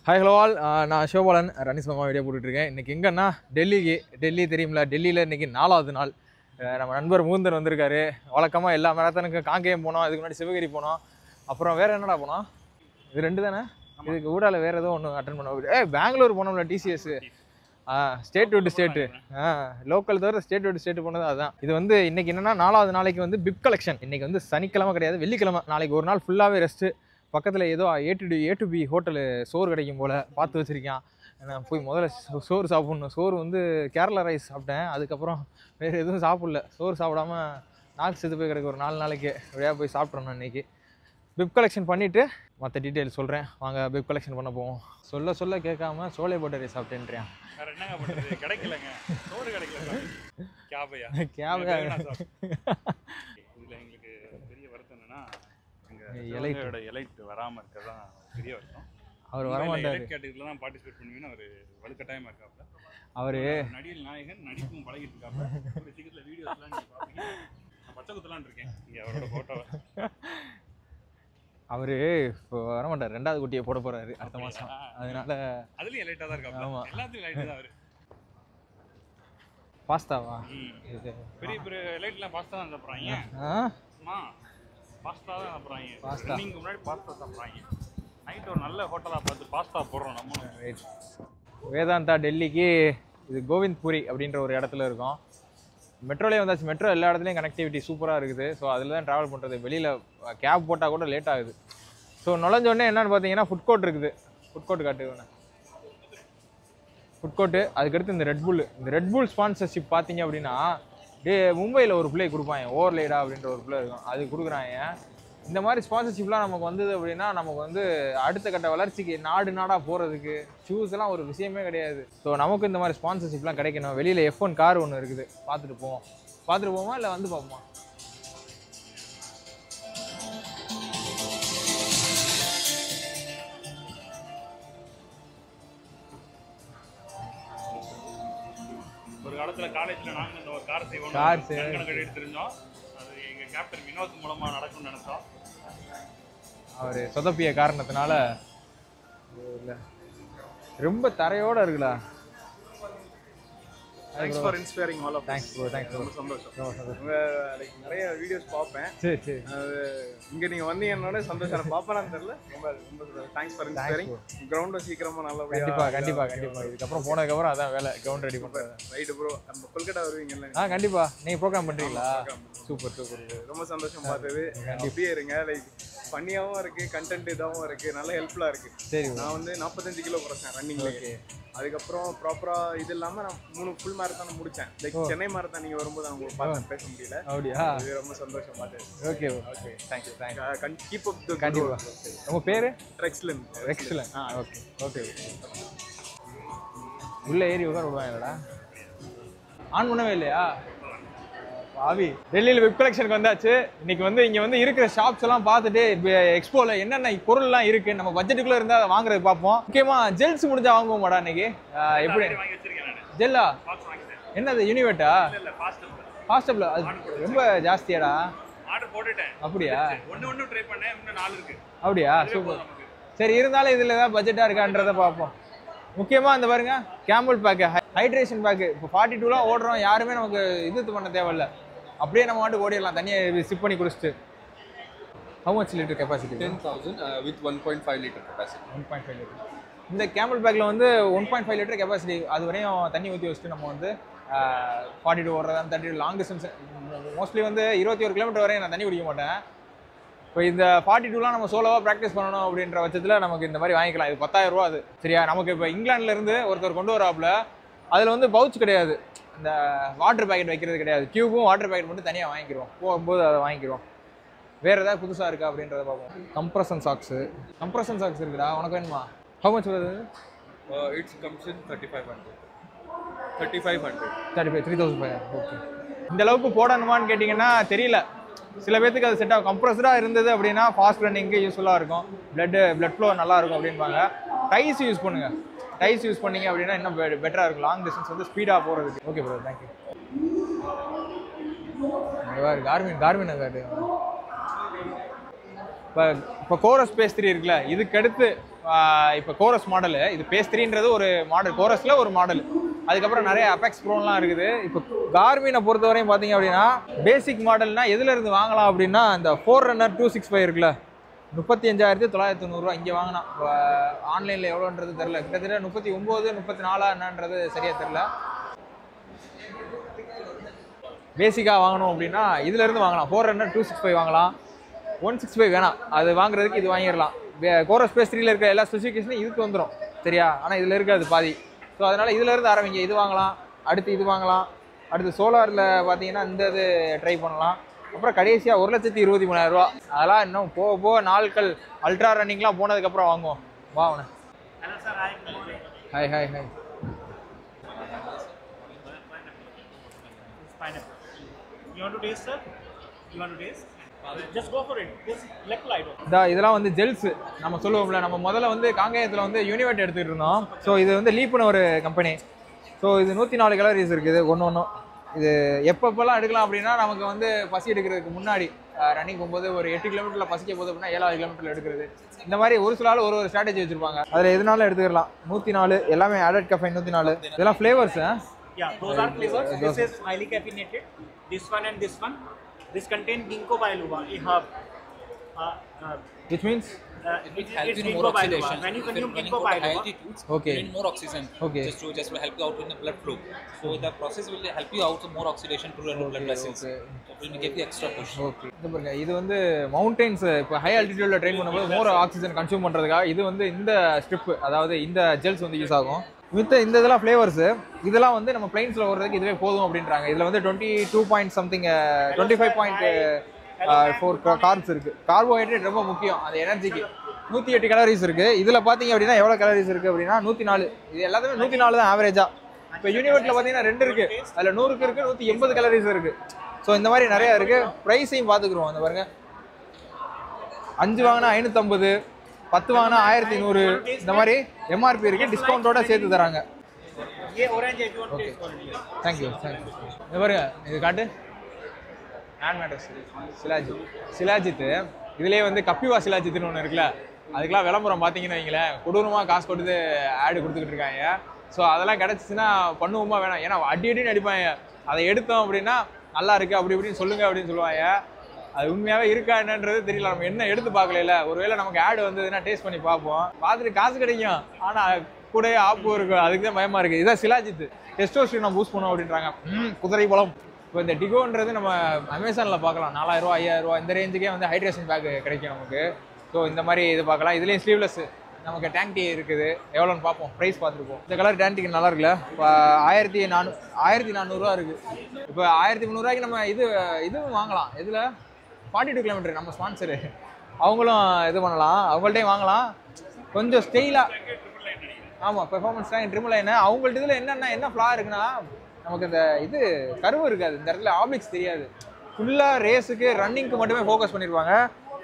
Hi hello all, நான் சிவபாலன் ரன்னிஸ் மாமா video போட்டுட்ருக்கேன். இன்றைக்கி எங்கன்னா டெல்லி தெரியுமில்ல, டெல்லியில் இன்றைக்கி 4வது நாள். நம்ம நண்பர் முகுந்தன் வந்திருக்காரு. வழக்கமாக எல்லா மேரத்தானுக்கும் காங்கேயம் போனோம், அதுக்கு முன்னாடி சிவகிரி போனோம், அப்புறம் வேறு என்னடா போனோம், இது 2 தானே. இதுக்கு ஊடால வேறு ஏதோ ஒன்று அட்டன் பண்ண பெங்களூர் போனோம்ல, டிசிஎஸ் ஸ்டேட் விட்டு ஸ்டேட்டு, லோக்கல் தவிர ஸ்டேட் விட்டு ஸ்டேட்டு போனது அதுதான். இது வந்து இன்றைக்கி என்னென்னா 4வது நாளைக்கு வந்து பிப் கலெக்ஷன். இன்றைக்கி வந்து சனிக்கிழமை கிடையாது, வெள்ளிக்கிழமை. நாளைக்கு ஒரு நாள் ஃபுல்லாகவே ரெஸ்ட்டு. பக்கத்தில் ஏதோ ஏ டு பி ஹோட்டலு சோறு கிடைக்கும் போல் பார்த்து வச்சுருக்கேன். நான் போய் முதல்ல சோறு சாப்பிட்ணும். சோறு வந்து கேரளா ரைஸ் சாப்பிட்டேன், அதுக்கப்புறம் வேறு எதுவும் சாப்பிடல. சோறு சாப்பிடாம நாக்கு செத்து போய் கிடக்கு ஒரு 4 நாளைக்கு. எப்படியா போய் சாப்பிட்றோம் இன்றைக்கி. பிப் கலெக்ஷன் பண்ணிவிட்டு மற்ற டீட்டெயில் சொல்கிறேன். வாங்க பிப் கலெக்ஷன் பண்ண போவோம். சொல்ல கேட்காம சோலை போட்டரை சாப்பிட்டேன்றேன். கிடைக்கலங்க, சோறு கிடைக்கல. கேபையா இதில் எங்களுக்கு பெரிய வருத்தம் என்னன்னா, எங்கள் எலைட் வராமல் இருக்கிறதான் பெரிய வருத்தம். அவர் வரமாட்டார். கேட்டகரியில் தான் பார்ட்டிசிபேட் பண்ணுவீங்கன்னு அவர் வலுக்கட்டாயமாக இருக்காப்புல. அவர் நடிகர் நாயகன், நடிப்பும் பழகிட்டு இருக்காப்புல. ஒரு சீக்கிரத்தில் வீடியோஸ்லாம் நீங்கள் பார்ப்பீங்க. நான் பச்சை குத்தலான் இருக்கேன் இங்கே அவரோட ஃபோட்டோவை. அவர் இப்போ வரமாட்டார், 2வது குட்டியை போட போகிறாரு அடுத்த மாதம். அதனால அதுலேயும் எலைட்டாக தான் இருக்காப்புல. ஆமாம், எல்லாத்துலையும் எலைட்டு தான் அவர். பாஸ்தாவா? பெரிய பெரிய எலைட்லாம் பாஸ்தா தான் சாப்பிட்றாங்க. பாஸ்தா தான் சாப்பிட்றாங்க. ரன்னிங்க்கு முன்னாடி பாஸ்தா சாப்பிட்றாங்க. நைட் ஒரு நல்ல ஹோட்டலாக பார்த்து பாஸ்தா போடுறோம் நம்ம. வேதாந்தா டெல்லிக்கு இது கோவிந்த்புரி அப்படின்ற ஒரு இடத்துல இருக்கும். மெட்ரோலேயே வந்தாச்சு. மெட்ரோ எல்லா இடத்துலையும் கனெக்டிவிட்டி சூப்பராக இருக்குது. ஸோ அதில் தான் ட்ராவல் பண்ணுறது. வெளியில் கேப் போட்டால் கூட லேட் ஆகுது. ஸோ நுழைஞ்சோடனே என்னென்னு பார்த்தீங்கன்னா ஃபுட் கோர்ட் இருக்குது. ஃபுட் கோர்ட் காட்டுவேன். ஃபுட் கோர்ட்டு, அதுக்கடுத்து இந்த ரெட் புல் ஸ்பான்சர்ஷிப் பார்த்தீங்க அப்படின்னா, மும்பையில் ஒரு பிள்ளை கொடுப்பாங்க, ஓவர்லேடா அப்படின்ற ஒரு பிள்ளை இருக்கும், அது கொடுக்குறாங்க. இந்த மாதிரி ஸ்பான்சர்ஷிப்லாம் நமக்கு வந்தது அப்படின்னா நமக்கு வந்து அடுத்த கட்ட வளர்ச்சிக்கு நாடாக போகிறதுக்கு ஷூஸ் எல்லாம் ஒரு விஷயமே கிடையாது. ஸோ நமக்கு இந்த மாதிரி ஸ்பான்சர்ஷிப்லாம் கிடைக்கணும். வெளியில் F1 கார் ஒன்று இருக்குது, பார்த்துட்டு போவோமா இல்லை வந்து பார்ப்போமா? ஒரு காலத்தில் காலேஜில் நாங்கள் இந்த ஒரு கார் செய்வோம், கணக்கு எடுத்துருந்தோம். அது எங்கள் கேப்டன் வினோத் மூலமாக நடக்கும்னு நினைச்சோம். அவர் சொதப்பிய காரணத்தினால ரொம்ப தரையோடு இருக்குடா. Thanks for inspiring all of us. Thanks bro. ரொம்ப சந்தோஷம். நிறைய வீடியோஸ் பார்ப்பேன். சரி. இங்கே நீங்கள் வந்தீங்கன்னோட சந்தோஷம். நான் பார்ப்பேன்னு தெரியல. ரொம்ப தேங்க்ஸ் ஃபார் இன்ஸ்பைரிங். கிரவுண்டை சீக்கிரமாக நல்லபடியாக. கண்டிப்பாக இதுக்கப்புறம் போனதுக்கப்புறம் அதான் வேலை, கிரவுண்ட் ரெடி பண்ணுறது. Right bro. நம்ம கொல்கட்டா வருவீங்கல்ல? கண்டிப்பாக. நீங்கள் ப்ரோக்ராம் பண்ணுறீங்களா? சூப்பர். ரொம்ப சந்தோஷம் பார்த்தது. அப்படியே இருங்க. லைக் ஃபன்னியாகவும் இருக்குது, கண்டென்ட் இதாகவும் இருக்குது, நல்ல ஹெல்ப்ஃபுல்லாக இருக்குது. சரி. நான் வந்து 45 கிலோ குறைச்சேன் ரன்னிங்லேயே. அதுக்கப்புறம் ப்ராப்பராக இது இல்லாமல் நான் 3 ஃபுல் மேரத்தான் முடித்தேன். லைக் சென்னை மேரத்தான் நீங்கள் வரும்போது நான் உங்களுக்கு பார்த்து பேச முடியல. அப்படியா? அது ரொம்ப சந்தோஷம் பார்த்தேன். Okay thank you. கீப் அப் தி. கண்டிப்பாக. உங்கள் பேர்? ரெக்ஸ்லன். ஓகே. உள்ளே ஏறி உட்கார விடுவாங்கடா. ஆன் பண்ணவே இல்லையா? ஆவி டெல்லியில் வெப் கலெக்ஷனுக்கு வந்தாச்சு. இன்னைக்கு வந்து இங்கே வந்து இருக்கிற ஷாப்ஸ் எல்லாம் பார்த்துட்டு எக்ஸ்போவில் என்னென்ன பொருள்லாம் இருக்குது, நம்ம பட்ஜெட்டுக்குள்ளே இருந்தால் அதை வாங்குறது பார்ப்போம். முக்கியமாக ஜெல்ஸ் முடிஞ்சா வாங்குவோமாடா இன்னைக்கு? எப்படி ஜெல்லா? என்னது யூனிவேட்டா? ஃபாஸ்டபிள்? அது ரொம்ப ஜாஸ்தியாடா. அப்படியா? அப்படியா? சூப்பர். சரி, இருந்தாலும் இதில் ஏதாவது பட்ஜெட்டாக இருக்கான்றதை பார்ப்போம். முக்கியமாக இந்த பாருங்க, கேமல் பேக்கு, ஹைட்ரேஷன் பேக்கு. இப்போ 42லாம் ஓடுறோம், யாருமே நமக்கு இது பண்ண தேவையில்லை. அப்படியே நம்ம மாட்டு ஓடிடலாம், தண்ணியை சிப் பண்ணி குடிச்சிட்டு. How much litre capacity? 10,000 with 1.5 liter capacity. 1.5 litre. இந்த கேமல் பேக்கில் வந்து 1.5 லிட்டர் கெப்பாசிட்டி. அது வரையும் தண்ணி ஊற்றி வச்சுட்டு நம்ம வந்து 42 ஓடுறதா, 32 லாங் டிஸ்டன்ஸ். மோஸ்ட்லி வந்து 21 கிலோமீட்டர் வரையும் நான் தண்ணி குடிக்க மாட்டேன். இப்போ இந்த 42லாம் நம்ம சோலோவாக ப்ராக்டிஸ் பண்ணணும் அப்படின்ற பட்சத்தில் நமக்கு இந்த மாதிரி வாங்கிக்கலாம். இது 10,000 ரூபா. அது சரியா? நமக்கு இப்போ இங்கிலாந்துலேருந்து ஒருத்தர் கொண்டு வராப்புல, அதில் வந்து பவுச் கிடையாது, இந்த வாட்டர் பேக்கெட் வைக்கிறது கிடையாது. டியூபும் வாட்டர் பேக்கெட் மட்டும் தனியாக வாங்கிக்கிறோம். போகும்போது அதை வாங்கிக்கிறோம். வேறு ஏதாவது புதுசாக இருக்கா அப்படின்றத பார்ப்போம். கம்ப்ரஷன் சாக்ஸ் இருக்குடா, உனக்கு வேணுமா? ஹவு மச் வருது? It comes in 3,500. 3,500. ஓகே. இந்த அளவுக்கு போடணுமான்னு கேட்டிங்கன்னா தெரியல. சில பேர்த்துக்கு அது செட் ஆகும். கம்ப்ரஸராக இருந்தது அப்படின்னா ஃபாஸ்ட் ரன்னிங்க்கு யூஸ்ஃபுல்லாக இருக்கும், பிளட் ஃப்ளோ நல்லா இருக்கும் அப்படின்பாங்க. டைஸ் யூஸ் பண்ணுங்கள். டைஸ் யூஸ் பண்ணிங்க அப்படின்னா இன்னும் பெட்டராக இருக்கும், லாங் டிஸ்டன்ஸ் வந்து ஸ்பீடாக போகிறதுக்கு. Okay bro, thank you. கார்மின் காட்டு. இப்போ கோரஸ் பேஸ் 3 இருக்குல்ல, இதுக்கு அடுத்து இப்போ கோரஸ் மாடலு, இது பேஸ் 3ன்றது ஒரு மாடல், கோரஸில் ஒரு மாடல். அதுக்கப்புறம் நிறைய அபெக்ஸ் ப்ரோன்லாம் இருக்குது. இப்போ கார்மினை பொறுத்தவரையும் பார்த்தீங்க அப்படின்னா பேசிக் மாடல்னால் எதுலேருந்து வாங்கலாம் அப்படின்னா இந்த 4Runner 265 இருக்குல்ல, 35,990 இங்கே வாங்கினா. ஆன்லைனில் எவ்வளோன்றது தெரில, கிட்டத்தட்ட 39, 34 என்னன்றது சரியாக தெரில. பேசிக்காக வாங்கணும் அப்படின்னா இதுலேருந்து வாங்கலாம். 4Runner 265 வாங்கலாம். 165 வேணாம், அது வாங்குறதுக்கு இது வாங்கிடலாம். கோரஸ் பேஸ் 3ல இருக்கிற எல்லா ஸ்பெசிஃபிகேஷனும் இதுக்கு வந்துடும் சரியா. ஆனால் இதில் இருக்காது பாதி. ஸோ அதனால் இதிலேருந்து ஆரம்பிங்க. இது வாங்கலாம், அடுத்து இது வாங்கலாம், அடுத்து சோலாரில் பார்த்தீங்கன்னா இந்த இது ட்ரை பண்ணலாம். அப்புறம் கடைசியாக 1,23,000 அதெல்லாம் இன்னும் போக போக நாட்கள் அல்ட்ரா ரன்னிங்லாம் போனதுக்கப்புறம் வாங்குவோம். வா அவனை. Hi hi hi. You want to taste, sir? You want to taste? Just go for it. Just left light. இதெல்லாம் வந்து ஜெல்ஸ் நம்ம சொல்லுவோம்ல. நம்ம முதல்ல வந்து காங்கேயத்தில் வந்து யூனிவர்ட் எடுத்துகிட்டு இருந்தோம். ஸோ இது வந்து லீப்னு ஒரு கம்பெனி. ஸோ இது 104 கேலரிஸ் இருக்குது ஒன்றும். இது எப்பப்பெல்லாம் எடுக்கலாம் அப்படின்னா நமக்கு வந்து பசி எடுக்கிறதுக்கு முன்னாடி ரன்னிங் போகும்போது ஒரு 8 கிலோமீட்டரில் பசிக்க போகுது அப்படின்னா 7 கிலோமீட்டரில் எடுக்கிறது. இந்த மாதிரி ஒரு சில ஆள் ஒரு ஸ்ட்ராட்டஜி வச்சுருப்பாங்க. அதில் எதுனாலும் எடுத்துக்கலாம். 104 எல்லாமே ஆடட் கஃபைன் 104. இதெல்லாம் flavours. Yeah, those are flavors. This is highly caffeinated. This one and this one. This contain ginkgo biloba, a herb. Which means? It helps in more oxidation. When you When consume you ginkgo go to high biloba, altitudes, Okay. you need more oxygen. Okay. Just to help you out in the blood flow. So the process will help you out to more oxidation to your blood vessels. Okay. So it will give you extra push. Okay. இது பாருங்க, இது வந்து mountains இப்போ high ஆல்டிடியூட்ல train பண்ணும்போது மோர் oxygen consume பண்ணுறதுக்காக இது வந்து இந்த ஸ்ட்ரிப், அதாவது இந்த ஜெல்ஸ் வந்து யூஸ் ஆகும். மித்த இந்த இதெல்லாம் ஃப்ளேவர்ஸு இதெல்லாம் வந்து நம்ம பிளைன்ஸில் ஓடுறதுக்கு இதுவே போதும் அப்படின்றாங்க. இதில் வந்து 25.4 கார்ப்ஸ் இருக்குது. கார்போஹைட்ரேட் ரொம்ப முக்கியம் அது எனர்ஜிக்கு. 108 கேலரிஸ் இருக்குது. இதில் பார்த்தீங்க அப்படின்னா எவ்வளோ கேலரிஸ் இருக்குது அப்படின்னா 104. இது எல்லாத்துமே 104 தான் ஆவரேஜாக. இப்போ யூனிவர்ட்டில் பார்த்தீங்கன்னா 2 இருக்குது, அதில் 100க்கு இருக்குது, 180 கேலரிஸ் இருக்குது. ஸோ இந்த மாதிரி நிறையா இருக்குது. ப்ரைஸையும் பார்த்துக்குருவோம். அந்த பாருங்க, 5 வாங்கினா 550, 10 வாங்கினா 1100. இந்த மாதிரி எம்ஆர்பி இருக்குது, டிஸ்கவுண்ட்டோட சேர்த்து தராங்க. ये orange है, you want to taste already. Thank you. இது பாருங்க, இது காட்டு ஹேண்ட் மேட்டர்ஸ் சிலாஜித்து. இதுலேயே வந்து கப்பிவா சிலாஜித்துன்னு ஒன்று இருக்குல்ல, அதுக்கெலாம் விளம்பரம் பார்த்தீங்கன்னு வைங்களேன், கொடூரமாக காசு கொடுத்து ஆடு கொடுத்துக்கிட்டு இருக்காங்க. ஸோ அதெல்லாம் கிடச்சிச்சின்னா பண்ணுவோமா வேணாம், ஏன்னா அடின்னு அடிப்பாங்க. அதை எடுத்தோம் அப்படின்னா நல்லா இருக்குது அப்படி இப்படின்னு சொல்லுங்க அப்படின்னு சொல்லுவாங்க. அது உண்மையாகவே இருக்கா என்னன்றது தெரியல. நம்ம என்ன எடுத்து பார்க்கல. ஒருவேளை நமக்கு ஆடு வந்ததுன்னா டேஸ்ட் பண்ணி பார்ப்போம். பார்த்துட்டு காசு கிடைக்கும், ஆனால் கூட ஆப்பு இருக்கும். அதுக்கு தான் பயமாக இருக்குது. இதான் சிலாஜித்து. டெஸ்டோஸ்டெரான் நம்ம பூஸ்ட் பண்ணோம் அப்படின்றாங்க. குதிரை பழம். இப்போ இந்த டிகோன்றது நம்ம அமேசானில் பார்க்கலாம். 4000 5000 இந்த ரேஞ்சுக்கே வந்து ஹைட்ரேஷன் பேக் கிடைக்கும் நமக்கு. ஸோ இந்த மாதிரி இது பார்க்கலாம். இதுலேயும் ஸ்லீவ்லெஸ் நமக்கு டேங்க் டீ இருக்குது. எவ்வளோன்னு பார்ப்போம், ப்ரைஸ் பார்த்துருப்போம். இந்த கலர் டேங்க் டீ நல்லா இருக்குல்ல. இப்போ 1400 இருக்குது. இப்போ 1300 நம்ம இதுவும் வாங்கலாம். இதில் 42 கிலோமீட்டர் நம்ம ஸ்பான்சரு, அவங்களும் இது பண்ணலாம், அவங்கள்ட்டையும் வாங்கலாம். கொஞ்சம் ஸ்டெயிலாக. ஆமாம், பெர்ஃபார்மன்ஸ் தான் ட்ரிபிள் லைனு. அவங்கள்ட்ட இதில் என்ன ஃப்ளா இருக்குன்னா, நமக்கு இந்த இது கருவு இருக்காது, இந்த இடத்துல ஆப்ளிக்ஸ் தெரியாது. ஃபுல்லாக ரேஸுக்கு ரன்னிங்க்கு மட்டுமே ஃபோக்கஸ் பண்ணியிருப்பாங்க.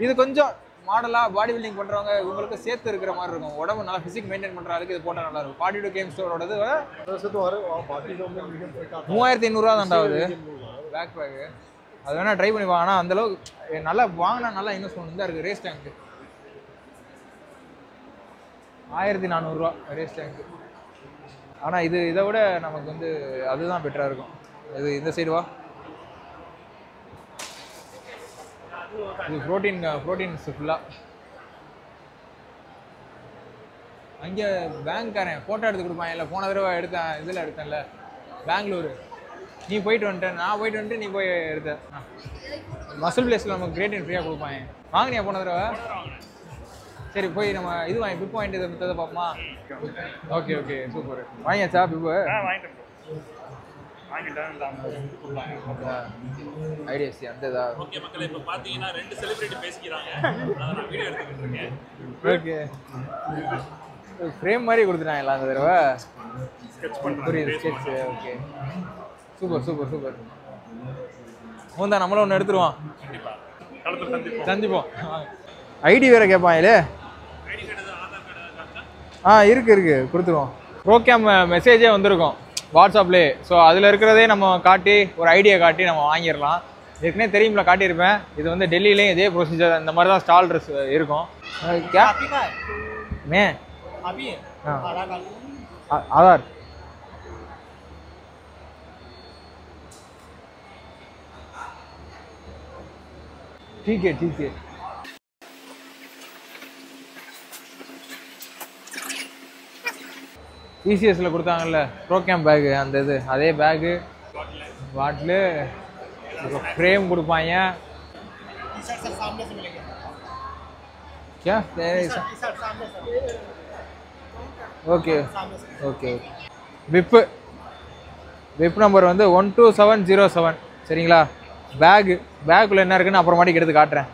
இது கொஞ்சம் மாடலாக பாடி பில்டிங் பண்ணுறவங்க இவங்களுக்கு சேர்த்து இருக்கிற மாதிரி இருக்கும். உடம்பு நல்லா ஃபிசிக் மெயின்டைன் பண்ணுறதுக்கு இது போட்டால் நல்லாயிருக்கும். 42 கேம் ஸ்டோரோடது 3500 தான்டாவது பேக் பேக்கு. அது வேணால் ட்ரை பண்ணி வாங்க. ஆனால் அந்தளவுக்கு நல்லா வாங்கினா நல்லா இன்வெஸ்ட்மெண்ட் தான் இருக்குது. ரேஸ் டேங்க்கு 1400 ரேஸ் டேங்க்கு. ஆனால் இதை விட நமக்கு வந்து அதுதான் பெட்டராக இருக்கும். இது இந்த சைடு வா. இது ப்ரோட்டீன்ஸ் ஃபுல்லாக. அங்கே பேங்க்காரன் ஃபோட்டோ எடுத்து கொடுப்பான். இல்லை போன தடவை எடுத்தேன்ல பெங்களூரு. நீ போயிட்டு வந்துட்டேன், நான் போயிட்டு வந்துட்டு நீ போய் எடுத்த. மசில் பிளேஸில் நமக்கு கிரேட்டின் ஃப்ரீயாக கொடுப்பாங்க. வாங்கினியா போன தடவை? சரி, போய் நம்ம இது வாங்கி பிப் வாங்கிட்டு இதை மித்ததை பார்ப்போமா? Okay super. வாங்கியாச்சா பிப்பு? ஐடியாஸ் அந்த ஓகே மக்களே, இப்போ பார்த்தீங்கன்னா 2 செலிபிரிட்டி பேசிக்கிறாங்க. நான் வீடியோ எடுத்துக்கிட்டு இருக்கேன். ஓகே, ஃப்ரேம் மாதிரி கொடுத்துட்டாங்களா அந்த தடவை? புரியுது, ஸ்கெட்ச். Okay, super. மூந்தா நம்மளும் ஒன்று எடுத்துருவோம், சந்திப்போம். ஐடி வேற கேட்பாங்களே. இருக்கு கொடுத்துருவோம். ப்ரோகேம் மெசேஜே வந்திருக்கும் வாட்ஸ்அப்லேயே. ஸோ அதில் இருக்கிறதே நம்ம காட்டி ஒரு ஐடியா காட்டி நம்ம வாங்கிடலாம். ஏற்கனவே தெரியும்ல, காட்டியிருப்பேன். இது வந்து டெல்லியிலேயும் இதே ப்ரொசீஜர், இந்த மாதிரி தான் ஸ்டால் ட்ரெஸ் இருக்கும். मैं अभी है हाँ। आधार कार्ड आधार ठीक है ठीक है டிசிஎஸ்ல கொடுத்தாங்கல்ல ப்ரோகேம் பேக் அந்த இது அதே பேகு பாட்டிலு ஃப்ரேம் கொடுப்பாங்க टी शर्ट सर सामने से मिलेगा क्या टी शर्ट सामने से ஓகே सामने से ஓகே விப் நம்பர் வந்து 12707 சரிங்களா பேக்குள்ள என்ன இருக்குன்னு அப்புறமாட்டிக்கு எடுத்து காட்டுறேன்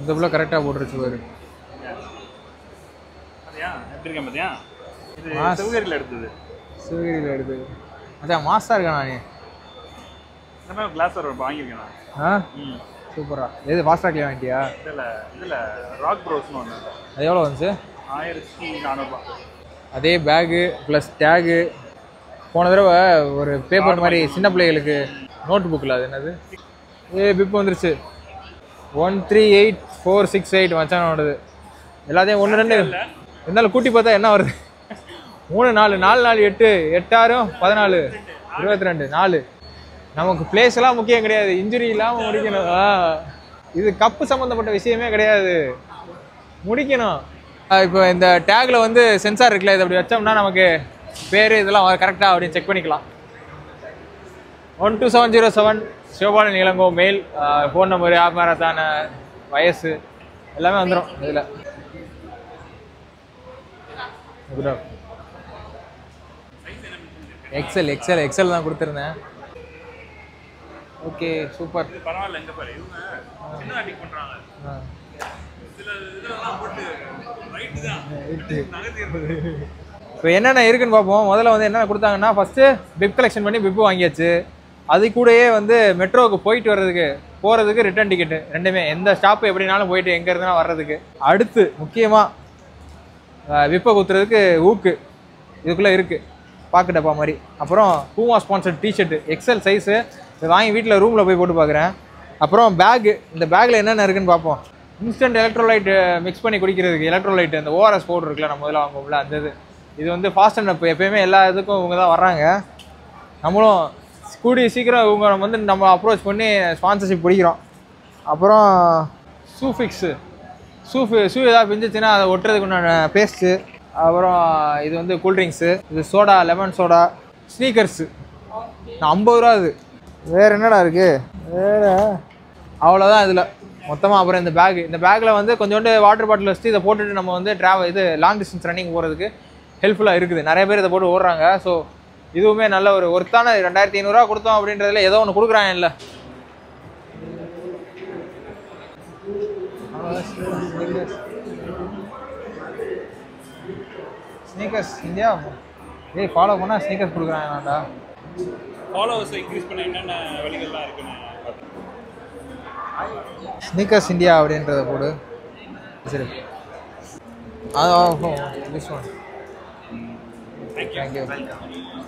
இந்த புள்ள கரெக்டாக போட்டுருச்சு பாரு அதையா எப்படி இருக்கேன் பார்த்தியா இது மாஸ். சிவகிரியில் எடுத்தது சிவகிரியில் எடுத்து அதான் மாஸ்டா இருக்கேன் நான் இந்த மாதிரி கிளாஸ் ஒரு வாங்கியிருக்கேன் நான் ஆ ம் சூப்பரா எது ஃபாஸ்டாக்லேயே வாங்கிட்டியா இதில் ராக் ப்ரோஸ்னு ஒன்று அது எவ்வளோ வந்துச்சு 1400 அதே பேகு ப்ளஸ் டேகு போன தடவை ஒரு பேப்பர் மாதிரி சின்ன பிள்ளைகளுக்கு நோட் புக்கில் அது என்னது பிப் வந்துருச்சு 138468 மச்சானோடது எல்லாத்தையும் 1 2 இருந்தாலும் கூட்டி பார்த்தா என்ன வருது 3 4 4 4 8 8 6 14 22 4 நமக்கு பிளேஸ் எல்லாம் முக்கியம் கிடையாது இன்ஜுரி இல்லாமல் முடிக்கணும் இது கப்பு சம்மந்தப்பட்ட விஷயமே கிடையாது முடிக்கணும் இப்போ இந்த டேக்ல வந்து சென்சார் இருக்குல்ல இது அப்படி வச்சோம்னா நமக்கு பேர் இதெல்லாம் கரெக்டாக அப்படின்னு செக் பண்ணிக்கலாம் 12707 Sivabalan Ilango mail phone number ஆப் மேரத்தான வயசு எல்லாமே வந்துடும் இதில் எக்ஸல் தான் கொடுத்துருந்தேன் ஓகே சூப்பர் இது பரவாயில்ல எங்கே பாரு இவங்க சின்ன அடிக் பண்ணுறாங்க சில இதெல்லாம் போட்டு ரைட்டு தான் நகர்த்திடுறது இப்போ என்னென்ன இருக்குன்னு பார்ப்போம் முதல்ல வந்து என்னென்ன கொடுத்தாங்கன்னா ஃபஸ்ட்டு பிப் கலெக்ஷன் பண்ணி பிப்பு வாங்கியாச்சு அது கூடயே வந்து மெட்ரோவுக்கு போகிறதுக்கு ரிட்டர்ன் டிக்கெட்டு ரெண்டுமே எந்த ஸ்டாப்பு எப்படினாலும் போயிட்டு எங்கே இருந்தாலும் வர்றதுக்கு அடுத்து முக்கியமாக விப்பை குத்துறதுக்கு ஊக்கு இதுக்குள்ளே இருக்குது பாக்கு டப்பா மாதிரி அப்புறம் பூமா ஸ்பான்சர்ட் டிஷர்ட்டு எக்ஸல் சைஸு இதை வாங்கி வீட்டில் ரூமில் போய் போட்டு பார்க்குறேன் அப்புறம் பேகு இந்த பேக்கில் என்னென்ன இருக்குன்னு பார்ப்போம் இன்ஸ்டன்ட் எலக்ட்ரோலைட் மிக்ஸ் பண்ணி குடிக்கிறதுக்கு எலக்ட்ரோலைட் இந்த ஓஆர்எஸ் பவுடர் இருக்குல்ல நம்ம முதல்ல வாங்குவோம்ல அந்த இது வந்து ஃபாஸ்ட் அண்ட் அப் எப்போயுமே எல்லா இதுக்கும் இவங்க தான் வர்றாங்க நம்மளும் கூடிய சீக்கிரம் இவங்க வந்து நம்ம அப்ரோச் பண்ணி ஸ்பான்சர்ஷிப் பிடிக்கிறோம் அப்புறம் ஷூ ஏதாவது பிஞ்சிச்சுன்னா அதை ஒட்டுறதுக்கு உண்டான பேஸ்ட்டு அப்புறம் இது வந்து கூல்ட்ரிங்க்ஸு இது சோடா லெமன் சோடா ஸ்னீக்கர்ஸு 50 ரூபா அது வேறு என்னடா இருக்குது வேறு அவ்வளோதான் இதில் மொத்தமாக அப்புறம் இந்த பேக்கில் வந்து கொஞ்சோண்டு வாட்டர் பாட்டில் வச்சுட்டு இதை போட்டுட்டு நம்ம வந்து லாங் டிஸ்டன்ஸ் ரன்னிங் போகிறதுக்கு ஹெல்ப்ஃபுல்லாக இருக்குது நிறைய பேர் இதை போட்டு ஓடுறாங்க ஸோ இதுவுமே நல்ல ஒரு ஒர்த்தான 2500 ரூபா கொடுத்தோம் அப்படின்றதுல ஏதோ ஒன்று கொடுக்குறாங்க இல்லை ஸ்னீக்கர்ஸ் இந்தியா ஃபாலோ பண்ணால் ஸ்னீக்கர்ஸ் கொடுக்குறாங்கடா ஃபாலோவர்ஸை இன்க்ரீஸ் பண்ண என்னென்ன வழிகள்லாம் இருக்குன்னு ஸ்னீக்கர்ஸ் இந்தியா அப்படின்றத போடு சரி தேங்க்யூ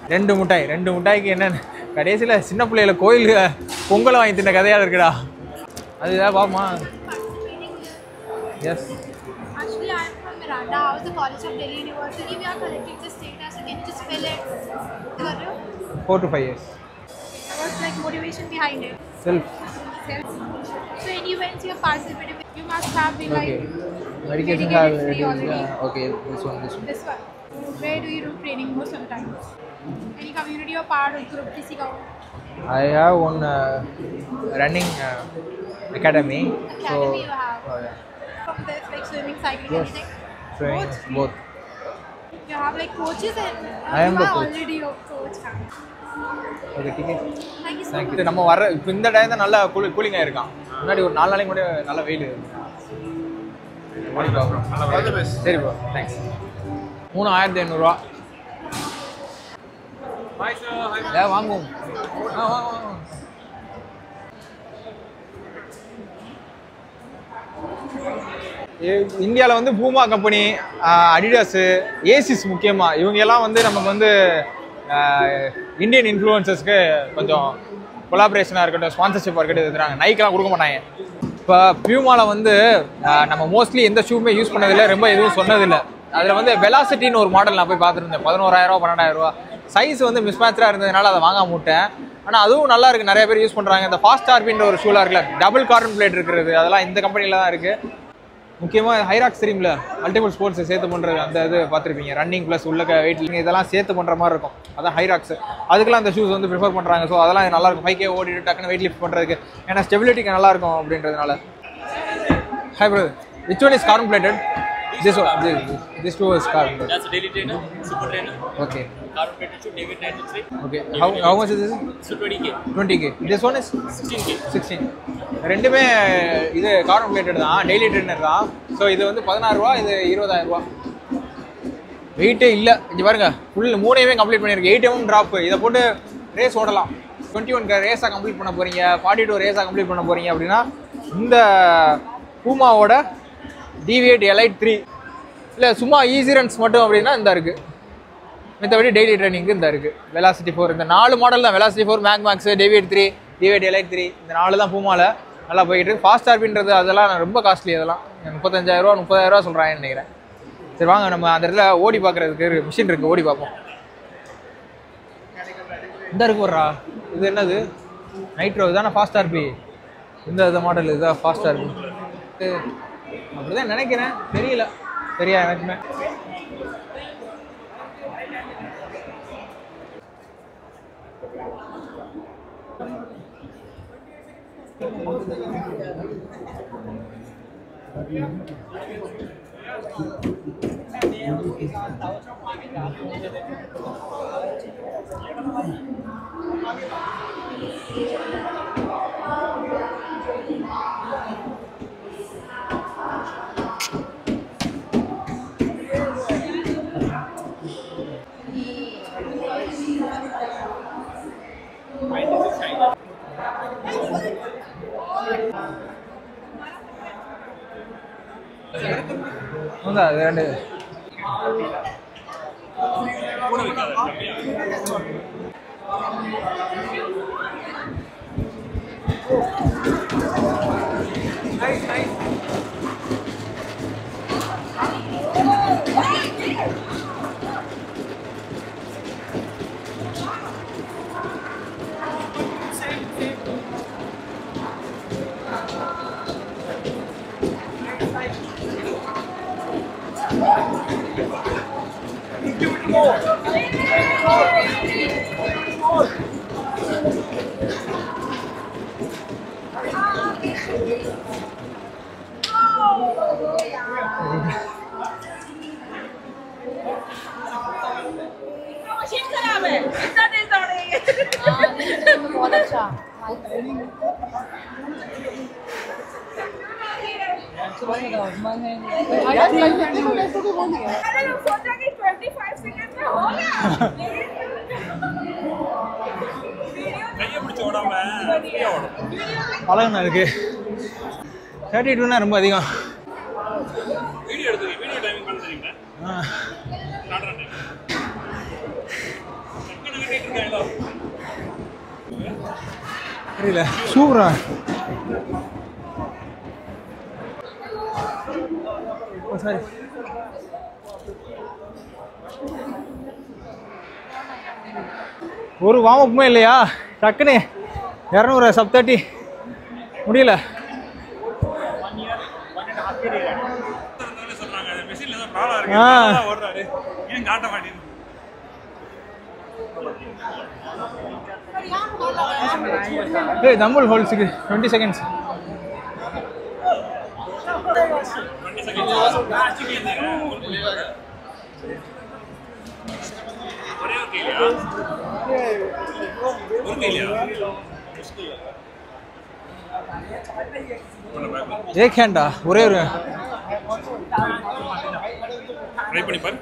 2 மிட்டாய்க்கு என்னென்ன கடைசியில் சின்ன பிள்ளைகளை கோயில் பொங்கலை வாங்கி தின்ன கதையாக இருக்குடா அது ஏதாவது பாப்போமா S Actually, I am from Miranda House, the College of Delhi University. We are collecting this data, so can you just fill it? 4 to 5 years. What's like motivation behind it? Self. So any events you have participated with, you must have been Okay. like Medication dedicated free already. Okay, this one. This one. Where do you do training most of the time? Any community or part of group किसी का हो? I have one running academy. Academy you have. Oh, yeah. From this like swimming, cycling, Yes. anything? Training, Both? both. You have like coaches and I am you the are coach. already your coach. Okay, ठीक है. Thank you so Thank much. you. நம்ம வர இப்போ இந்த time தான் நல்லா கூலிங்காக இருக்கான் முன்னாடி ஒரு 4 நாளைக்கு முன்னாடி நல்ல வெயில் சரி ப்ரோ தேங்க்ஸ் 3500 ரூபா வாங்குவோம் வாங்க இந்தியாவில் வந்து பூமா கம்பெனி அடிடாஸு ஏசிஸ் முக்கியமாக இவங்க எல்லாம் வந்து நமக்கு வந்து இந்தியன் இன்ஃப்ளூயன்சர்ஸ்க்கு கொஞ்சம் கொலாபரேஷனாக இருக்கட்டும் ஸ்பான்சர்ஷிப்பாக இருக்கட்டும் இருக்கிறாங்க நைக்கெலாம் கொடுக்க மாட்டாங்க இப்போ பியூமாவில் வந்து நம்ம மோஸ்ட்லி எந்த ஷூவுமே யூஸ் பண்ணதில்லை ரொம்ப எதுவும் சொன்னதில்லை அதில் வந்து வெலாசிட்டின்னு ஒரு மாடல் நான் போய் பார்த்துருந்தேன் 11,000 12,000 சைஸ் வந்து மிஸ்மேட்சாக இருந்ததுனால அதை வாங்காம விட்டேன். ஆனால் அதுவும் நல்லா இருக்குது, நிறைய பேர் யூஸ் பண்ணுறாங்க. இந்த ஃபாஸ்ட் ஆர்பின்ற ஒரு ஷூலாக இருக்குல்ல, டபுள் கார்பன் பிளேட் இருக்கிறது, அதெல்லாம் இந்த கம்பெனியில் தான் இருக்குது. முக்கியமாக ஹைராக்ஸ் தெரியும்ல, மல்டிபிள் ஸ்போர்ட்ஸ் சேர்த்து பண்ணுறது, அந்த இது பார்த்துருப்பீங்க, ரன்னிங் ப்ளஸ் உள்ள வெயிட் இதெல்லாம் சேர்த்து பண்ணுற மாதிரி இருக்கும், அதான் ஹைராக்ஸ். அதுக்கெல்லாம் அந்த ஷூஸ் வந்து ப்ரிஃபர் பண்ணுறாங்க. ஸோ அதெல்லாம் நல்லாயிருக்கும் 5K ஓடிட்டு டக்குன்னு வெயிட் லிஃப்ட் பண்ணுறதுக்கு, ஏன்னா ஸ்டெபிலிட்டிக்கு நல்லாயிருக்கும் அப்படின்றதுனால. Hi brother, which one is carbon plated? This one, this two is carbon plated. That's a daily trainer, super trainer. Okay. Carbon plated shoe, David 963. Okay. How much is this? So 20K. 20K. This one is 16K. 16. ரெண்டுமே இது carbon plated தான், daily trainer தான். So இது வந்து 16,000, இது 20,000. வெயிட்டே இல்லை, இங்கே பாருங்க, ஃபுல் 3 கம்ப்ளீட் பண்ணியிருக்கு. 8 mm ட்ராப். இதை போட்டு ரேஸ் ஓடலாம். 21 ரேஸாக கம்ப்ளீட் பண்ண போகிறீங்க, 42 ரேஸாக கம்ப்ளீட் பண்ண போகிறீங்க அப்படின்னா இந்த பூமாவோட DV8 Elite 3 இல்லை சும்மா ஈஸி ரன்ஸ் மட்டும் அப்படின்னா இந்த இருக்குது. மற்றபடி டெய்லி ட்ரைனிங்கு இந்த இருக்குது. வெலாசிட்டி 4 இந்த 4 மாடல் தான். Velocity 4, maths, DV8 3, DV8 Elite 3 இந்த 4 தான் பூமாவில் நல்லா போய்கிட்டு இருக்கு. ஃபாஸ்ட் ஆர்பின்றது அதெல்லாம் ரொம்ப காஸ்ட்லி, அதெல்லாம் 35,000 30,000 சொல்கிறாங்கன்னு நினைக்கிறேன். சரி வாங்க நம்ம அந்த இடத்துல ஓடி பார்க்குறதுக்கு மிஷின் இருக்குது, ஓடி பார்ப்போம். இந்த இருக்கு வர்றா, இது என்னது நைட்ரோ, இதுதானே ஃபாஸ்ட் ஆர்பி. இந்த மாடல் இதுதான் ஃபாஸ்ட் ஆர்பி அப்படிதான் நினைக்கிறேன், தெரியல சரியா எனக்குமே. அது ரெண்டு बहुत अच्छा பழகுனா இருக்கு. 32னா ரொம்ப அதிகம். வீடியோ எடுத்து வீடியோ டைமிங் பண்ண தெரியுமா? காட்ற டைம். டக்குனு கட்டிட்டு இருக்காங்களோ? தெரியல. சூப்பரா. ஓ சாரி. ஒரு வார்ம் அப்புமே இல்லையா? டக்குனு 200 sub 30 முடியல. சொல்றாங்க அந்த மெஷின்ல ஏதோ ப்ராப்ளம் இருக்கு. அதான் ஓடுறாரு. ஏன் காட்ட மாட்டேங்குது? Hey, Dumble holds 20 seconds. 20 seconds. ஒரே ஒரு கையிலயா? ஒரு கையிலயா? एक हैंडा ஒரே ஒரு ட்ரை பண்ணி பாரு.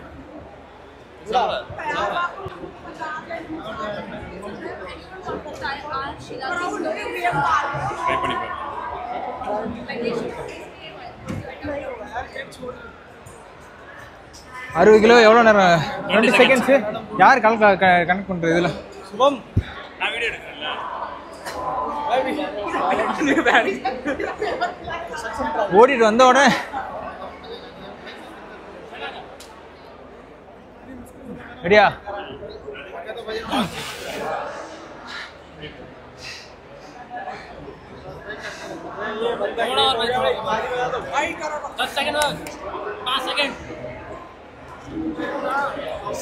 ட்ரை பண்ணி பாரு. 60 கிலோ எவ்வளோ நேரம்? 20 செகண்ட்ஸ். யார் கனெக்ட் பண்ணுறது இதில்? சுபம் நான் வீடியோ எடுக்கிறேன்ல. ஓடிட்டு வந்த உடனே ரெடியா?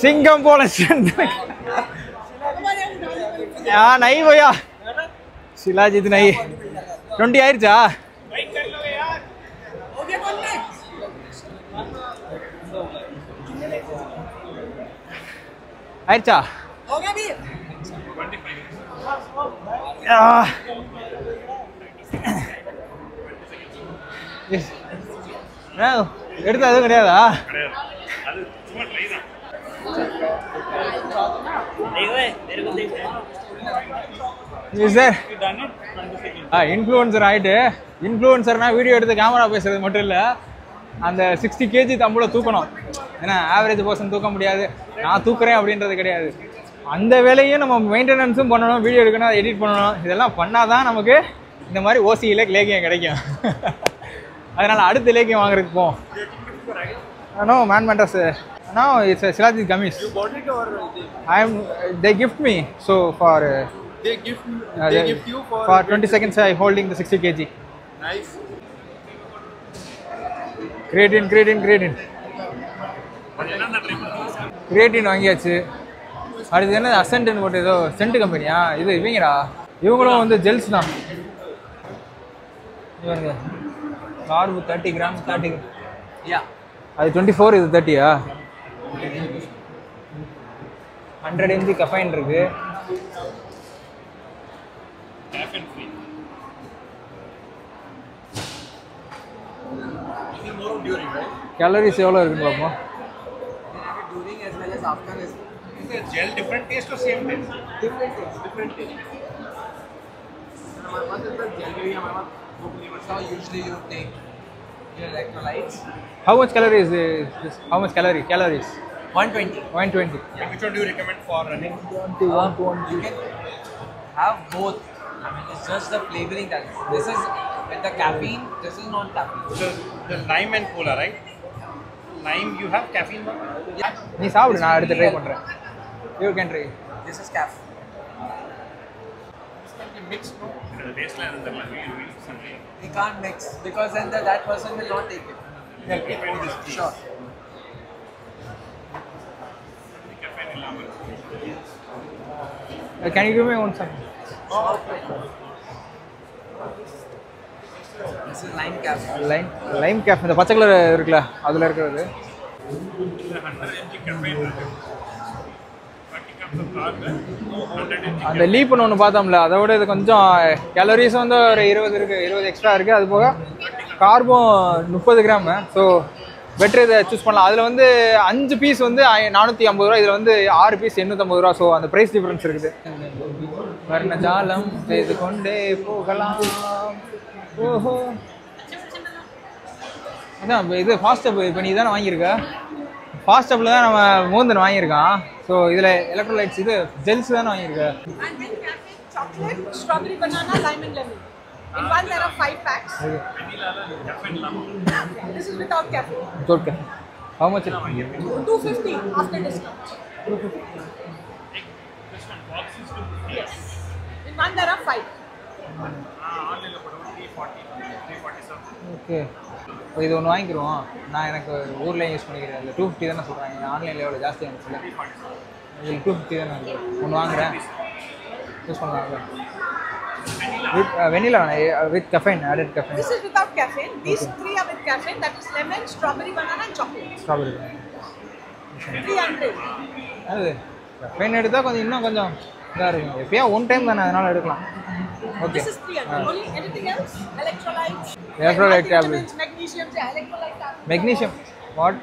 सिंगम बोला हाँ नहीं भैया शिलाजीत नहीं 20 आयरचा आयरचा எடுத்து அதுவும் கிடையாதா? இன்ஃப்ளூயன்சர் ஆகிட்டு இன்ஃப்ளூயன்சர்னா வீடியோ எடுத்து கேமரா பேசுறது மட்டும் இல்லை, அந்த 60 kg தம்புல தூக்கணும். ஏன்னா ஆவரேஜ் பர்சன் தூக்க முடியாது, நான் தூக்குறேன் அப்படின்றது கிடையாது. அந்த வேலையும் நம்ம மெயின்டெனன்ஸும் பண்ணணும், வீடியோ எடுக்கணும், எடிட் பண்ணணும். இதெல்லாம் பண்ணாதான் நமக்கு இந்த மாதிரி ஓசியில் லேக்கியம் கிடைக்கும். அதனால் அடுத்த லேக்கியம் வாங்குறதுக்கு போவோம். No, man matters. No, it's a Shilajit Gamis. You bought it or They gift me. So for they gift you for 20 seconds I holding the 60 kg. Nice. Creatine. Creatine வாங்கியாச்சு. அடுத்து என்ன அசென்ட்னு போட்டு ஏதோ சென்ட் கம்பெனியா இது? இவங்கடா, இவங்களும் வந்து ஜெல்ஸ் தான். இவங்க கார்பு 30 கிராம் 30 அது 24, இது 30யா? 100 mg கஃபைன் இருக்கு. கேலரிஸ் எவ்வளோ இருக்குன்னு பார்ப்போம். Gel different taste or same taste? Different taste. So usually you take your electrolytes. How much calories is this? How much calories? 120. 120. Yeah, which one do you recommend for running? 120. You can have both. I mean, it's just the flavoring that this is with the caffeine. This is not caffeine. The lime and cola, right? Lime, you have caffeine? Yeah. நீ சாப்பிடு, நான் அடுத்து try பண்ணுறேன். You can try. This is caffeine. Mixed, no? The baseline and the something. We can't mix because then that person will not take it. Sure. Can you give me one second? This is lime caffeine. Lime cafe, இந்த பச்சை colour இருக்குல்ல அதில் இருக்கிறது. 100 mg caffeine இருக்கு. 30 grams of carb, 100 mg. அந்த லீப்னு ஒன்று பார்த்தோம்ல, அதை விட இது கொஞ்சம் கேலரிஸ் வந்து ஒரு 20 இருக்குது, 20 எக்ஸ்ட்ரா இருக்குது. அது போக கார்பும் 30 கிராம். ஸோ பெட்டர் இதை சூஸ் பண்ணலாம். அதில் வந்து 5 பீஸ் வந்து 450 ரூபா, இதில் வந்து 6 பீஸ் 850 ரூபா. ஸோ அந்த ப்ரைஸ் டிஃப்ரென்ஸ் இருக்குது. வர்ண ஜாலம் செய்து கொண்டே போகலாம். ஓஹோ, அதான் இது ஃபாஸ்ட் அப். இப்போ நீ தானே வாங்கியிருக்க, ஃபாஸ்ட் அப்பில் தான் நம்ம மூந்தன் வாங்கியிருக்கான். ஸோ இதில் எலக்ட்ரோலைட்ஸ் இது ஜெல்ஸ் தானே வாங்கியிருக்க. And then caffeine, chocolate, strawberry banana, lime and lemon. In one there are 5 packs. This is without caffeine. Okay. How much? 250 after discount. Yes. In one there are 5. Okay, இப்போ இது ஒன்று வாங்கிக்கிறோம். நான் எனக்கு ஊர்லேயும் யூஸ் பண்ணிக்கிறேன். இல்லை 250 தானே சொல்கிறாங்க, ஆன்லைனில் எவ்வளோ ஜாஸ்தியாக இருந்துச்சுல்ல. இதில் 250 தானே இருக்குது. ஒன்று வாங்குகிறேன், யூஸ் பண்ணலாம். With vanilla, with caffeine, added caffeine. This is without caffeine. These 3 are with caffeine. That is lemon, strawberry banana and chocolate. Strawberry. 300. அது caffeine எடுத்தால் கொஞ்சம் இன்னும் கொஞ்சம் இதாக இருக்கும். எப்பயா ஒன் டைம் தானே, அதனால் எடுக்கலாம். Okay. This is 300. Only anything else? Electrolytes. Electrolyte tablets. Magnesium, electrolyte tablets. Magnesium.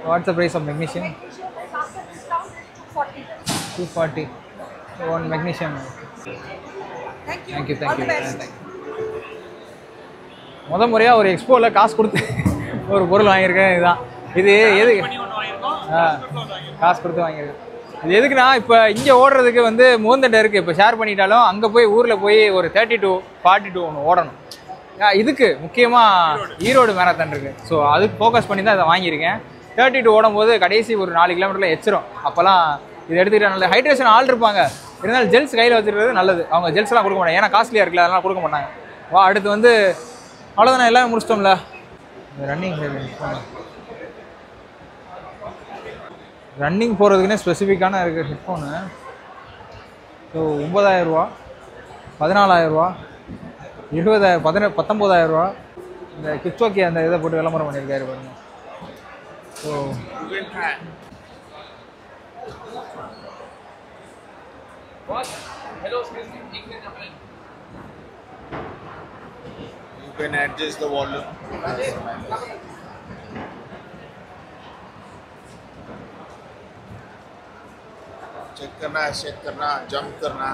What's the price of magnesium? Magnesium is after discount 240. 240. One magnesium. Thank you. Thank you. All the best. முதல் முறையாக ஒரு எக்ஸ்போவில் காசு கொடுத்து ஒரு பொருள் வாங்கியிருக்கேன். இதுதான் இது எதுக்கு காசு கொடுத்து வாங்கியிருக்கேன். இது எதுக்குன்னா, இப்போ இங்கே ஓடுறதுக்கு வந்து மூந்தண்டை இருக்குது. இப்போ ஷேர் பண்ணிட்டாலும் அங்கே போய் ஊரில் போய் ஒரு 32, 42 ஒன்று ஓடணும். இதுக்கு முக்கியமாக ஈரோடு மேரத்தான் இருக்குது. ஸோ அதுக்கு ஃபோக்கஸ் பண்ணி தான் இதை வாங்கியிருக்கேன். 32 ஓடும்போது கடைசி ஒரு 4 கிலோமீட்டரில் எச்சிரும். அப்போல்லாம் இது எடுத்துக்கிட்டா நல்ல ஹைட்ரேஷன் ஆள் இருப்பாங்க. இருந்தாலும் ஜெல்ஸ் கையில் வச்சுருக்கிறது நல்லது. அவங்க ஜெல்ஸ்லாம் கொடுக்க மாட்டாங்க, ஏன்னா காஸ்ட்லியாக இருக்குல்ல, அதெல்லாம் கொடுக்க மாட்டாங்க. வா அடுத்து வந்து அவ்வளோதானே, எல்லாமே முடிச்சிட்டோம்ல. ரன்னிங் போகிறதுக்குன்னே ஸ்பெசிஃபிக்கான இருக்குது ஹெட்ஃபோனு. ஸோ 9000 ரூபா, 14,000 ரூபா, 20,000, 19,000 ரூபா. இந்த கிட்ஸ்ஓகே அந்த இதை போட்டு விளம்பரம் பண்ணியிருக்காரு பாருங்க. So You can adjust the volume. Check करना, check करना, jump करना.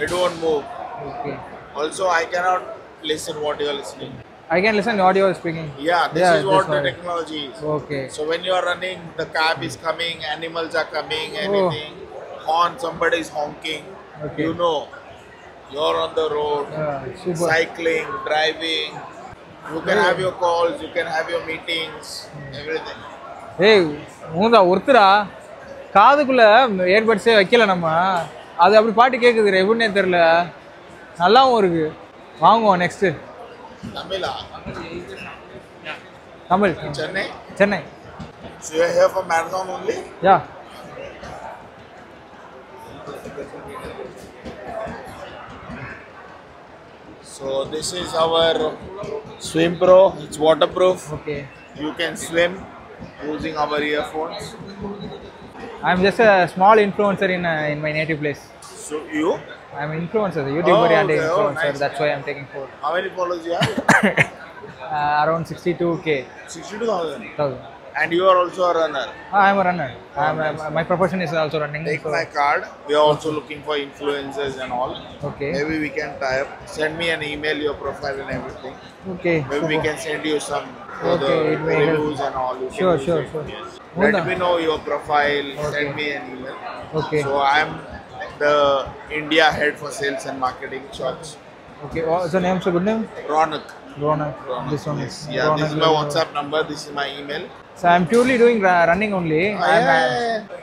It won't move. okay. Also, I cannot listen what you are listening. I can listen audio speaking. Yeah, this Yeah, is what this the one. technology is. Okay. So when you are running, the cab is coming, animals are coming, anything. Horn, somebody is honking. Okay. You know, you're on the road, Super. cycling, driving. You can have your calls, you can have your meetings, everything. ஏய் மூந்தா ஒருத்தரா காதுக்குள்ள ஏர்பட்ஸே வைக்கல நம்ம, அது அப்படி பாட்டு கேட்குது எப்படின்னே தெரில, நல்லாவும் இருக்கு. வாங்குவோம் next. Tamila, Tamil Chennai. Chennai. So you're here for marathon only? Yeah. So this is our Swim Pro. It's waterproof. Okay. You can swim using our earphones. I'm just a small influencer in my native place. So you? I'm an influencer, YouTuber and okay. influencer. Nice. That's why I'm taking photo. How many followers you have? Around 62K. 62,000. And you are also a runner. I'm a runner. My profession is also running. Take so- my card. We are also looking for influencers and all. Okay. Maybe we can tie up. Send me an email, your profile and everything. Okay. Maybe we can send you some further Okay, it may help. reviews and all. You can Sure, use sure, it. sure. Yes. Munda. Let me know your profile. Okay. Send me an email. Okay. So I am the India head for sales and marketing church. Okay. What's your name? So good name? Ronak. Ronak. This one is. Yeah, Ronak. this is my WhatsApp number. This is my email. So I'm purely doing running only.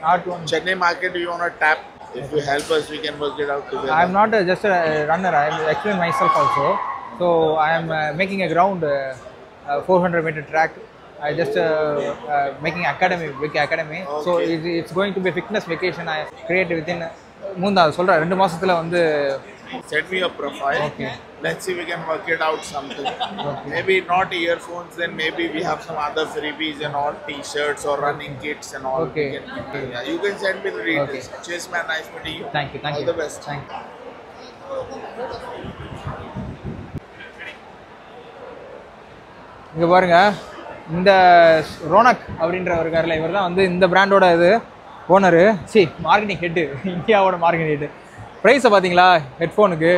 Not one. Chennai market, you want to tap. If you help us, we can work it out together. I'm not just a runner. I'm actually myself also. So I am making a ground 400-meter track. I just making academy, big academy. So it's going to be a fitness vacation. I create within. Munda, சொல்றேன் 2 மாசத்துல வந்து. Send me your profile. Okay. Let's see we can work it out something. Okay. Maybe not earphones, then maybe we have some other freebies and all, t-shirts or running kits and all. Okay. Yeah, you can send me the details. Okay. Cheers man, nice meeting you. Thank you. Thank all you. the best. Thank you. இங்க பாருங்க, இந்த ரோனக் அப்படின்றவர் இருக்காருல்ல, இவர் தான் வந்து இந்த பிராண்டோட இது ஓனரு. மார்க்கெட்டிங் ஹெட்டு, இந்தியாவோட மார்க்கெட்டிங் ஹெட்டு. ப்ரைஸை பார்த்தீங்களா ஹெட்ஃபோனுக்கு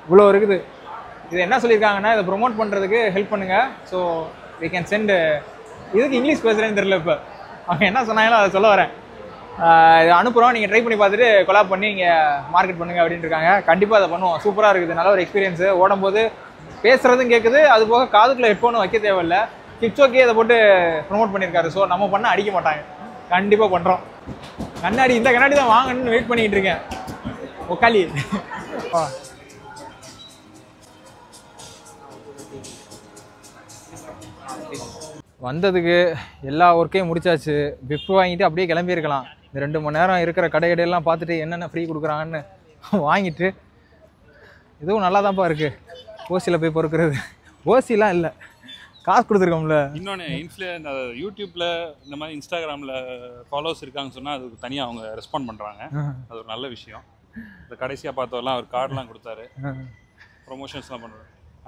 இவ்வளோ இருக்குது. இது என்ன சொல்லியிருக்காங்கன்னா, இதை ப்ரொமோட் பண்ணுறதுக்கு ஹெல்ப் பண்ணுங்கள். So we can send. இதுக்கு இங்கிலீஷ் பேசுகிறேன்னு தெரியல. இப்போ அவங்க என்ன சொன்னாங்களோ அதை சொல்ல வரேன். இது அனுப்புகிறோம், நீங்கள் ட்ரை பண்ணி பார்த்துட்டு கொலாப் பண்ணி இங்கே மார்க்கெட் பண்ணுங்கள் அப்படின்ட்டு இருக்காங்க. கண்டிப்பாக அதை பண்ணுவோம். சூப்பராக இருக்குது, நல்ல ஒரு எக்ஸ்பீரியன்ஸு. ஓடும்போது பேசுகிறதும் கேட்குது, அது போக காதுக்குள்ளே ஹெட்ஃபோனும் வைக்க தேவையில்லை. கிட்ஸ்ஓகே இதை போட்டு ப்ரொமோட் பண்ணியிருக்காரு. ஸோ நம்ம பண்ண அடிக்க மாட்டாங்க, கண்டிப்பாக பண்ணுறோம். கண்ணாடி, இந்த கண்ணாடி தான் வாங்கணும்னு வெயிட் பண்ணிக்கிட்டு இருக்கேன். உக்காலி வந்ததுக்கு எல்லா ஒர்க்கையும் முடிச்சாச்சு. பிஃப் வாங்கிட்டு அப்படியே கிளம்பியிருக்கலாம். இந்த 2 மணி நேரம் இருக்கிற கடையெல்லாம் பார்த்துட்டு என்னென்ன ஃப்ரீ கொடுக்குறாங்கன்னு வாங்கிட்டு. இதுவும் நல்லா தான்ப்பா இருக்குது. ஓசியில் போய் பொறுக்கிறது ஓசிலாம் இல்லை, காசு கொடுத்துருக்கோம்ல. இன்னொன்று யூடியூப்பில் இந்த மாதிரி இன்ஸ்டாகிராமில் ஃபாலோவர்ஸ் இருக்காங்கன்னு சொன்னால் அதுக்கு தனியாக அவங்க ரெஸ்பாண்ட் பண்ணுறாங்க. அது ஒரு நல்ல விஷயம். இந்த கடைசியாக பார்த்தவெல்லாம் அவர் கார்டெலாம் கொடுத்தாரு, ப்ரொமோஷன்ஸ்லாம் பண்ணுறாரு.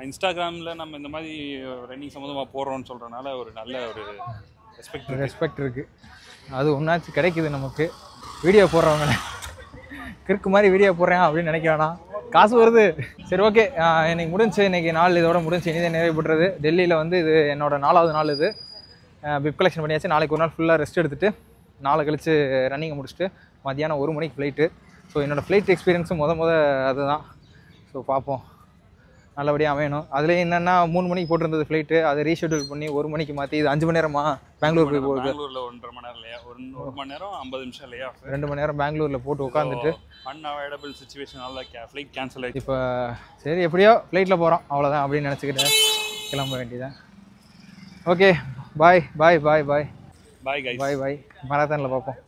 இன்ஸ்டாகிராமில் நம்ம இந்த மாதிரி ரன்னிங் சம்மந்தமாக போடுறோன்னு சொல்கிறனால ஒரு நல்ல ஒரு ரெஸ்பெக்ட் இருக்குது. அது ஒன்றாச்சு கிடைக்குது நமக்கு. வீடியோ போடுறவங்கள கிறுக்கு மாதிரி வீடியோ போடுறேன் அப்படின்னு நினைக்க வேணாம், காசு வருது. சரி, ஓகே. இன்னைக்கு முடிஞ்சு, இன்றைக்கி நாள் இதோட முடிஞ்சு. இனிதான் நிறைவுபடுறது. டெல்லியில் வந்து இது என்னோட 4வது நாள். இது பிப் கலெக்ஷன் பண்ணியாச்சு. நாளைக்கு ஒரு நாள் ஃபுல்லாக ரெஸ்ட் எடுத்துகிட்டு நாளை கழிச்சு ரன்னிங்கை முடிச்சுட்டு மதியானம் 1 மணிக்கு ஃப்ளைட்டு. ஸோ என்னோடய ஃப்ளைட் எக்ஸ்பீரியன்ஸும் முத அதுதான். ஸோ பார்ப்போம். நல்லபடியாக அமையணும். அதுலேயும் என்னென்னா 3 மணிக்கு போட்டிருந்தது ஃப்ளைட்டு, அதை ரீஷெட்யூல் பண்ணி 1 மணிக்கு மாற்றி இது 5 மணி நேரமா பெங்களூர் போய் போகுது. பெங்களூரில் 1.5 மணி நேரம் லே, 1 மணி நேரம் 50 நிமிஷம் லே ஆஃப், 2 மணி நேரம் பெங்களூரில் போட்டு உட்காந்துட்டு அன்அவாய்டபிள் சுச்சுவேஷனால ஃப்ளைட் கேன்சல் ஆகிடுச்சு. இப்போ சரி எப்படியோ ஃப்ளைட்டில் போகிறோம் அவ்வளோதான் அப்படின்னு நினச்சிக்கிட்டு கிளம்ப வேண்டியதான். ஓகே பாய் பாய் பாய் பாய் பாய் கைஸ். பாய் பாய். மராத்தானில் பார்ப்போம்.